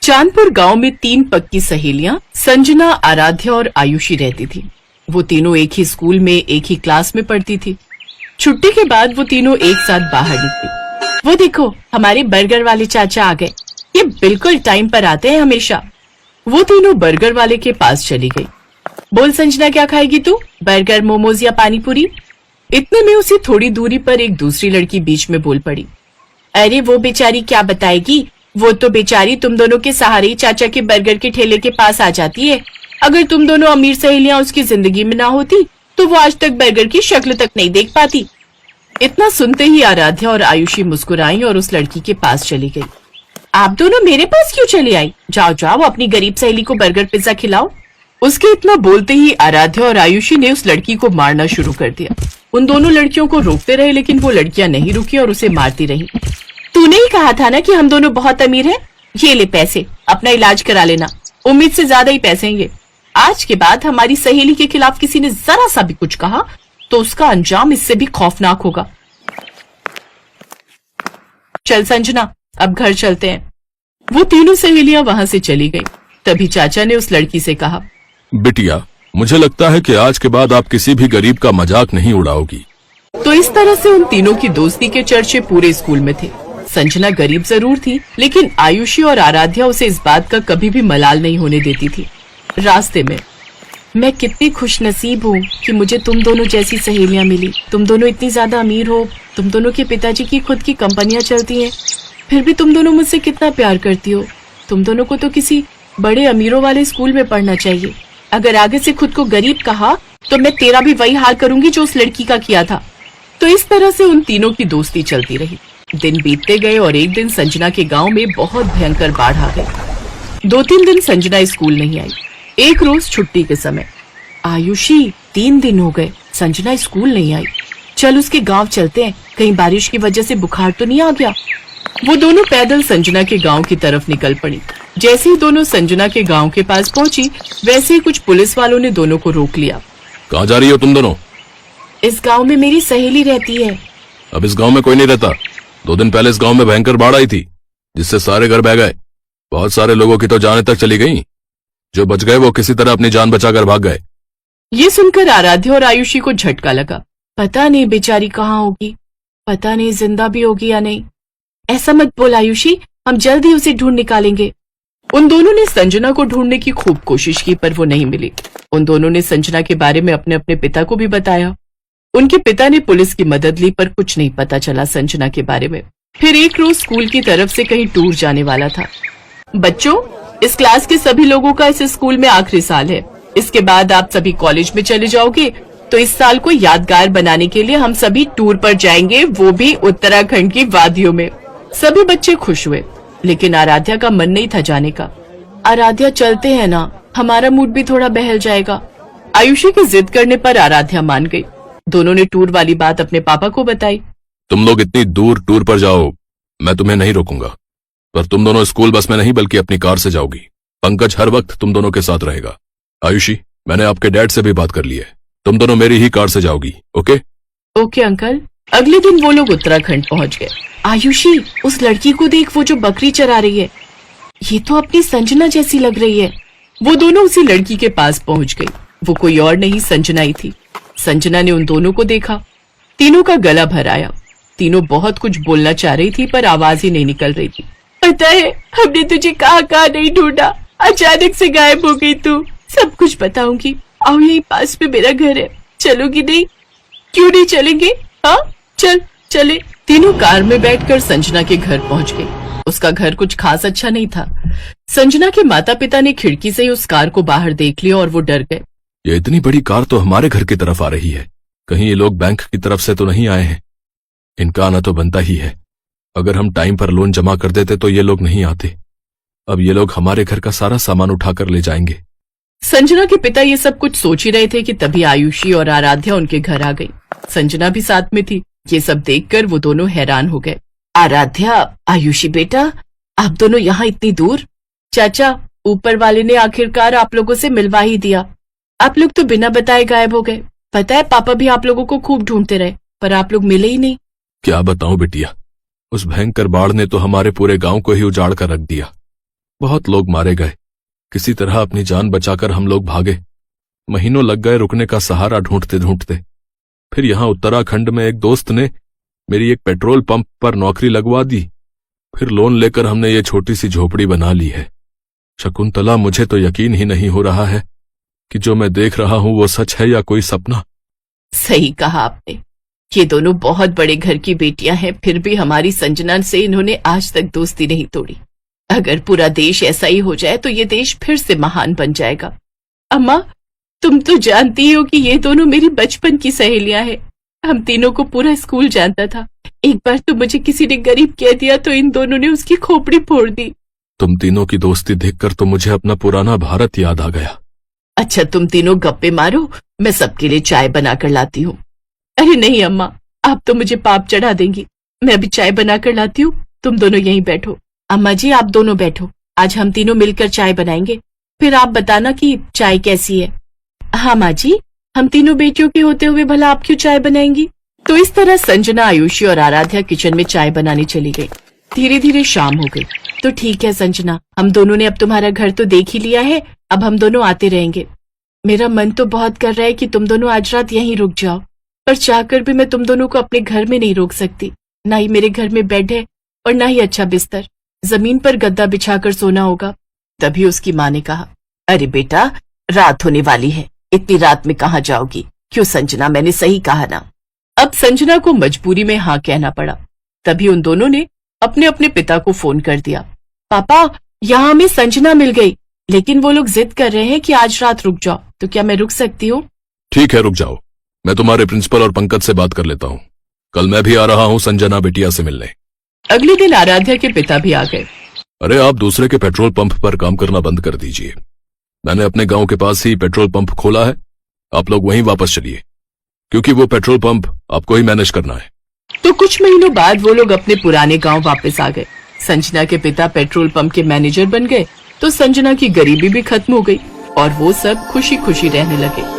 चांदपुर गांव में 3 पक्की सहेलियां संजना, आराध्या और आयुषी रहती थी। वो तीनों एक ही स्कूल में एक ही क्लास में पढ़ती थी। छुट्टी के बाद वो तीनों एक साथ बाहर निकली। वो देखो, हमारे बर्गर वाले चाचा आ गए। ये बिल्कुल टाइम पर आते हैं हमेशा। वो तीनों बर्गर वाले के पास चली गई। बोल संजना, क्या खाएगी तू? बर्गर, मोमोज या पानी पूरी? इतने में उसी थोड़ी दूरी पर एक दूसरी लड़की बीच में बोल पड़ी। अरे वो बेचारी क्या बताएगी, वो तो बेचारी तुम दोनों के सहारे ही चाचा के बर्गर के ठेले के पास आ जाती है। अगर तुम दोनों अमीर सहेलियां उसकी जिंदगी में ना होती तो वो आज तक बर्गर की शक्ल तक नहीं देख पाती। इतना सुनते ही आराध्या और आयुषी मुस्कुराई और उस लड़की के पास चली गई। आप दोनों मेरे पास क्यों चली आई? जाओ जाओ, अपनी गरीब सहेली को बर्गर पिज्जा खिलाओ। उसके इतना बोलते ही आराध्या और आयुषी ने उस लड़की को मारना शुरू कर दिया। उन दोनों लड़कियों को रोकते रहे, लेकिन वो लड़कियां नहीं रुकी और उसे मारती रही। तूने ही कहा था ना कि हम दोनों बहुत अमीर हैं। ये ले पैसे, अपना इलाज करा लेना। उम्मीद से ज्यादा ही पैसे हैं ये। आज के बाद हमारी सहेली के खिलाफ किसी ने जरा सा भी कुछ कहा तो उसका अंजाम इससे भी खौफनाक होगा। चल संजना, अब घर चलते हैं। वो तीनों सहेलियां वहां से चली गई। तभी चाचा ने उस लड़की से कहा, बिटिया, मुझे लगता है कि आज के बाद आप किसी भी गरीब का मजाक नहीं उड़ाओगी। तो इस तरह से उन तीनों की दोस्ती के चर्चे पूरे स्कूल में थे। संजना गरीब जरूर थी, लेकिन आयुषी और आराध्या उसे इस बात का कभी भी मलाल नहीं होने देती थी। रास्ते में, मैं कितनी खुशनसीब हूँ कि मुझे तुम दोनों जैसी सहेलियां मिली। तुम दोनों इतनी ज्यादा अमीर हो, तुम दोनों के पिताजी की खुद की कंपनियां चलती हैं, फिर भी तुम दोनों मुझसे कितना प्यार करती हो। तुम दोनों को तो किसी बड़े अमीरों वाले स्कूल में पढ़ना चाहिए। अगर आगे से खुद को गरीब कहा तो मैं तेरा भी वही हाल करूंगी जो उस लड़की का किया था। तो इस तरह से उन तीनों की दोस्ती चलती रही। दिन बीतते गए और एक दिन संजना के गांव में बहुत भयंकर बाढ़ आ गई। 2-3 दिन संजना स्कूल नहीं आई। एक रोज छुट्टी के समय, आयुषी 3 दिन हो गए संजना स्कूल नहीं आई। चल उसके गांव चलते हैं, कहीं बारिश की वजह से बुखार तो नहीं आ गया। वो दोनों पैदल संजना के गांव की तरफ निकल पड़ी। जैसे ही दोनों संजना के गांव के पास पहुंची, वैसे ही कुछ पुलिस वालों ने दोनों को रोक लिया। कहाँ जा रही हो तुम दोनों? इस गांव में मेरी सहेली रहती है। अब इस गांव में कोई नहीं रहता। 2 दिन पहले इस गांव में भयंकर बाढ़ आई थी, जिससे सारे घर बह गए। बहुत सारे लोगों की तो जाने तक चली गई। जो बच गए वो किसी तरह अपनी जान बचाकर भाग गए। ये सुनकर आराध्या और आयुषी को झटका लगा। पता नहीं बेचारी कहाँ होगी, पता नहीं जिंदा भी होगी या नहीं। ऐसा मत बोल आयुषी, हम जल्द ही उसे ढूंढ निकालेंगे। उन दोनों ने संजना को ढूंढने की खूब कोशिश की, पर वो नहीं मिली। उन दोनों ने संजना के बारे में अपने अपने पिता को भी बताया। उनके पिता ने पुलिस की मदद ली, पर कुछ नहीं पता चला संजना के बारे में। फिर एक रोज स्कूल की तरफ से कहीं टूर जाने वाला था। बच्चों, इस क्लास के सभी लोगों का इस स्कूल में आखिरी साल है। इसके बाद आप सभी कॉलेज में चले जाओगे, तो इस साल को यादगार बनाने के लिए हम सभी टूर पर जाएंगे, वो भी उत्तराखंड की वादियों में। सभी बच्चे खुश हुए, लेकिन आराध्या का मन नहीं था जाने का। आराध्या, चलते हैं ना, हमारा मूड भी थोड़ा बहल जाएगा। आयुषी की जिद करने पर आराध्या मान गई। दोनों ने टूर वाली बात अपने पापा को बताई। तुम लोग इतनी दूर टूर पर जाओ, मैं तुम्हें नहीं रोकूंगा, पर तुम दोनों स्कूल बस में नहीं बल्कि अपनी कार से जाओगी। पंकज हर वक्त तुम दोनों के साथ रहेगा। आयुषी, मैंने आपके डैड से भी बात कर ली है, तुम दोनों मेरी ही कार से जाओगी। ओके? Okay uncle. अगले दिन वो लोग उत्तराखंड पहुंच गए। आयुषी, उस लड़की को देख, वो जो बकरी चरा रही है, ये तो अपनी संजना जैसी लग रही है। वो दोनों उसी लड़की के पास पहुंच गई। वो कोई और नहीं, संजना ही थी। संजना ने उन दोनों को देखा। तीनों का गला भर आया। तीनों बहुत कुछ बोलना चाह रही थी, पर आवाज ही नहीं निकल रही थी। पता है, हमने तुझे कहाँ कहाँ नहीं ढूंढा, अचानक से गायब हो गई तू। सब कुछ बताऊंगी, आओ यही पास में मेरा घर है, चलोगी नहीं? क्यों नहीं चलेंगे? हाँ चल चले। तीनों कार में बैठकर संजना के घर पहुंच गए। उसका घर कुछ खास अच्छा नहीं था। संजना के माता पिता ने खिड़की से ही उस कार को बाहर देख लिया और वो डर गए। ये इतनी बड़ी कार तो हमारे घर की तरफ आ रही है, कहीं ये लोग बैंक की तरफ से तो नहीं आए हैं? इनका आना तो बनता ही है। अगर हम टाइम पर लोन जमा कर देते तो ये लोग नहीं आते। अब ये लोग हमारे घर का सारा सामान उठाकर ले जाएंगे। संजना के पिता ये सब कुछ सोच ही रहे थे कि तभी आयुषी और आराध्या उनके घर आ गई। संजना भी साथ में थी। ये सब देखकर वो दोनों हैरान हो गए। आराध्या, आयुषी बेटा, आप दोनों यहाँ इतनी दूर? चाचा, ऊपर वाले ने आखिरकार आप लोगों से मिलवा ही दिया। आप लोग तो बिना बताए गायब हो गए। पता है, पापा भी आप लोगों को खूब ढूंढते रहे, पर आप लोग मिले ही नहीं। क्या बताऊं बिटिया, उस भयंकर बाढ़ ने तो हमारे पूरे गांव को ही उजाड़ कर रख दिया। बहुत लोग मारे गए। किसी तरह अपनी जान बचाकर हम लोग भागे। महीनों लग गए रुकने का सहारा ढूंढते ढूंढते। फिर यहां उत्तराखंड में एक दोस्त ने मेरी एक पेट्रोल पंप पर नौकरी लगवा दी। फिर लोन लेकर हमने ये छोटी सी झोपड़ी बना ली है। शकुंतला, मुझे तो यकीन ही नहीं हो रहा है कि जो मैं देख रहा हूं वो सच है या कोई सपना। सही कहा आपने। ये दोनों बहुत बड़े घर की बेटियां हैं, फिर भी हमारी संजना से इन्होंने आज तक दोस्ती नहीं तोड़ी। अगर पूरा देश ऐसा ही हो जाए तो ये देश फिर से महान बन जाएगा। अम्मा, तुम तो जानती हो कि ये दोनों मेरी बचपन की सहेलियां हैं। हम तीनों को पूरा स्कूल जानता था। एक बार तो मुझे किसी ने गरीब कह दिया तो इन दोनों ने उसकी खोपड़ी फोड़ दी। तुम तीनों की दोस्ती देखकर तो मुझे अपना पुराना भारत याद आ गया। अच्छा, तुम तीनों गप्पे मारो, मैं सबके लिए चाय बनाकर लाती हूँ। अरे नहीं अम्मा, आप तो मुझे पाप चढ़ा देंगी। मैं अभी चाय बनाकर लाती हूँ, तुम दोनों यहीं बैठो। अम्मा जी, आप दोनों बैठो, आज हम तीनों मिलकर चाय बनाएंगे, फिर आप बताना कि चाय कैसी है। हाँ माँ जी, हम तीनों बेटियों के होते हुए भला आप क्यों चाय बनाएंगी। तो इस तरह संजना, आयुषी और आराध्या किचन में चाय बनाने चली गई। धीरे धीरे शाम हो गई। तो ठीक है संजना, हम दोनों ने अब तुम्हारा घर तो देख ही लिया है, अब हम दोनों आते रहेंगे। मेरा मन तो बहुत कर रहा है कि तुम दोनों आज रात यहीं रुक जाओ, पर चाहकर भी मैं तुम दोनों को अपने घर में नहीं रोक सकती। ना ही मेरे घर में बेड है और ना ही अच्छा बिस्तर, जमीन पर गद्दा बिछाकर सोना होगा। तभी उसकी माँ ने कहा, अरे बेटा, रात होने वाली है, इतनी रात में कहाँ जाओगी। क्यों संजना, मैंने सही कहा ना। अब संजना को मजबूरी में हाँ कहना पड़ा। तभी उन दोनों ने अपने अपने पिता को फोन कर दिया। पापा, यहाँ हमें संजना मिल गई, लेकिन वो लोग जिद कर रहे हैं कि आज रात रुक जाओ, तो क्या मैं रुक सकती हूँ। ठीक है, रुक जाओ। मैं तुम्हारे प्रिंसिपल और पंकज से बात कर लेता हूँ। कल मैं भी आ रहा हूँ संजना बिटिया से मिलने। अगले दिन आराध्या के पिता भी आ गए। अरे, आप दूसरे के पेट्रोल पंप पर काम करना बंद कर दीजिए। मैंने अपने गांव के पास ही पेट्रोल पंप खोला है, आप लोग वहीं वापस चलिए, क्योंकि वो पेट्रोल पंप आपको ही मैनेज करना है। तो कुछ महीनों बाद वो लोग अपने पुराने गांव वापस आ गए। संजना के पिता पेट्रोल पंप के मैनेजर बन गए, तो संजना की गरीबी भी खत्म हो गई और वो सब खुशी खुशी रहने लगे।